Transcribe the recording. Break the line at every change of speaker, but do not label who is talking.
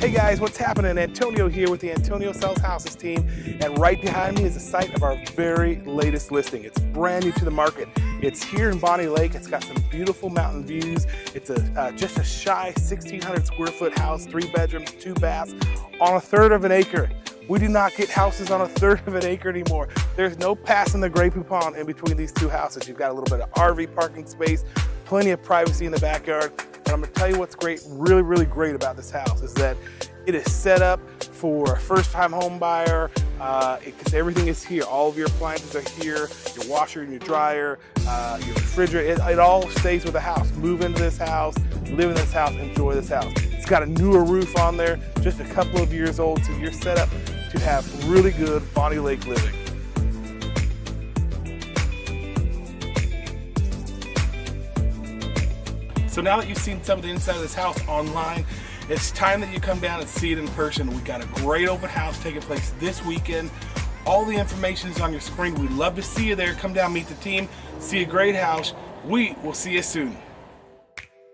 Hey guys, what's happening? Antonio here with the Antonio Sells Houses team, and right behind me is the site of our very latest listing. It's brand new to the market. It's here in Bonney Lake. It's got some beautiful mountain views. It's just a shy 1,600 square foot house, 3 bedrooms, 2 baths, on 1/3 of an acre. We do not get houses on 1/3 of an acre anymore. There's no passing the Grey Poupon in between these two houses. You've got a little bit of RV parking space, plenty of privacy in the backyard. And I'm gonna tell you what's great, really great about this house is that it is set up for a first-time home buyer, because everything is here. All of your appliances are here, your washer and your dryer, your refrigerator, it all stays with the house. Move into this house, live in this house, enjoy this house. It's got a newer roof on there, just a couple of years old, so you're set up to have really good Bonney Lake living. So now that you've seen some of the inside of this house online, it's time that you come down and see it in person. We got a great open house taking place this weekend. All the information is on your screen. We'd love to see you there. Come down, meet the team, see a great house. We will see you soon.